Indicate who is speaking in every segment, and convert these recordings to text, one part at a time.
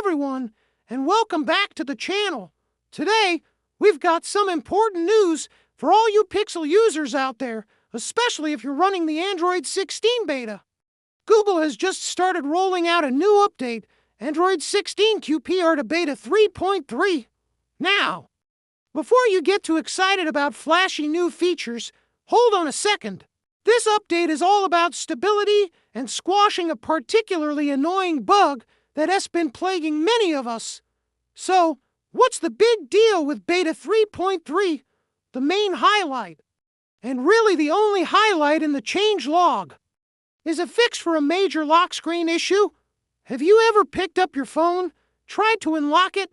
Speaker 1: everyone, and welcome back to the channel. Today, we've got some important news for all you Pixel users out there, especially if you're running the Android 16 beta. Google has just started rolling out a new update, Android 16 QPR2 Beta 3.3. Now, before you get too excited about flashy new features, hold on a second. This update is all about stability and squashing a particularly annoying bug that has been plaguing many of us. So, what's the big deal with Beta 3.3? The main highlight, and really the only highlight in the change log, is a fix for a major lock screen issue. Have you ever picked up your phone, tried to unlock it,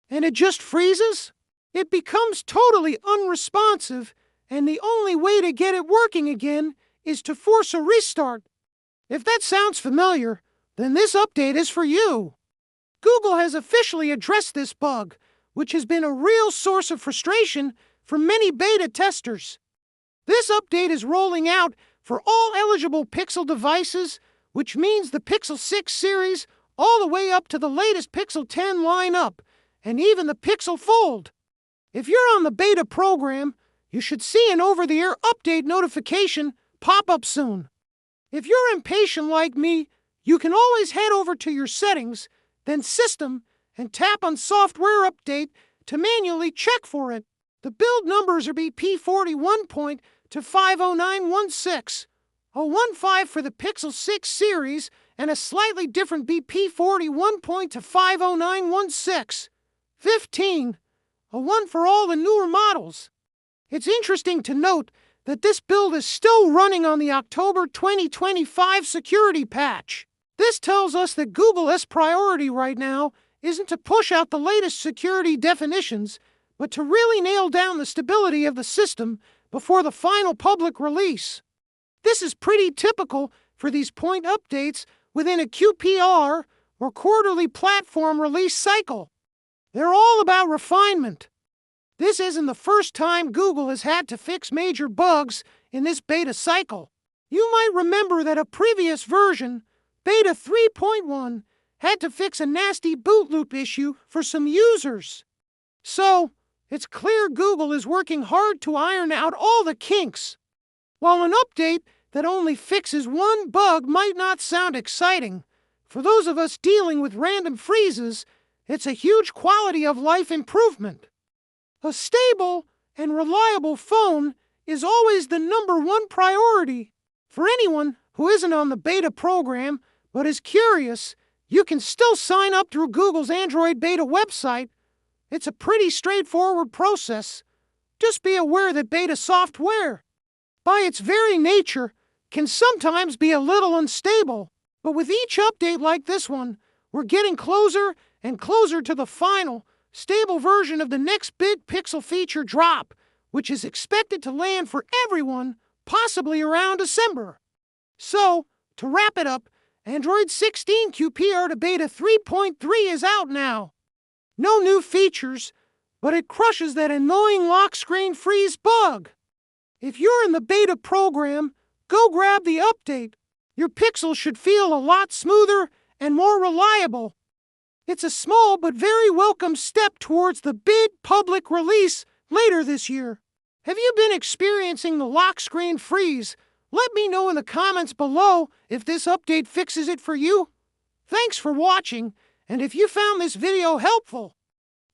Speaker 1: and it just freezes? It becomes totally unresponsive, and the only way to get it working again is to force a restart. If that sounds familiar, then this update is for you. Google has officially addressed this bug, which has been a real source of frustration for many beta testers. This update is rolling out for all eligible Pixel devices, which means the Pixel 6 series all the way up to the latest Pixel 10 lineup, and even the Pixel Fold. If you're on the beta program, you should see an over-the-air update notification pop up soon. If you're impatient like me, you can always head over to your settings, then System, and tap on Software Update to manually check for it. The build numbers are BP41 to 50916, a 15 for the Pixel 6 series, and a slightly different BP41 to 50916, 15, a 1 for all the newer models. It's interesting to note that this build is still running on the October 2025 security patch. This tells us that Google's priority right now isn't to push out the latest security definitions, but to really nail down the stability of the system before the final public release. This is pretty typical for these point updates within a QPR or quarterly platform release cycle. They're all about refinement. This isn't the first time Google has had to fix major bugs in this beta cycle. You might remember that a previous version, Beta 3.1, had to fix a nasty boot loop issue for some users. So, it's clear Google is working hard to iron out all the kinks. While an update that only fixes one bug might not sound exciting, for those of us dealing with random freezes, it's a huge quality of life improvement. A stable and reliable phone is always the #1 priority. For anyone who isn't on the beta program but is curious, you can still sign up through Google's Android beta website. It's a pretty straightforward process. Just be aware that beta software, by its very nature, can sometimes be a little unstable. But with each update like this one, we're getting closer and closer to the final, stable version of the next big Pixel feature drop, which is expected to land for everyone possibly around December. So, to wrap it up, Android 16 QPR2 Beta 3.3 is out now. No new features, but it crushes that annoying lock screen freeze bug. If you're in the beta program, go grab the update. Your Pixel should feel a lot smoother and more reliable. It's a small but very welcome step towards the big public release later this year. Have you been experiencing the lock screen freeze? Let me know in the comments below if this update fixes it for you. Thanks for watching, and if you found this video helpful,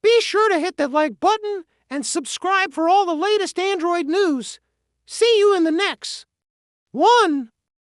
Speaker 1: be sure to hit that like button and subscribe for all the latest Android news. See you in the next one.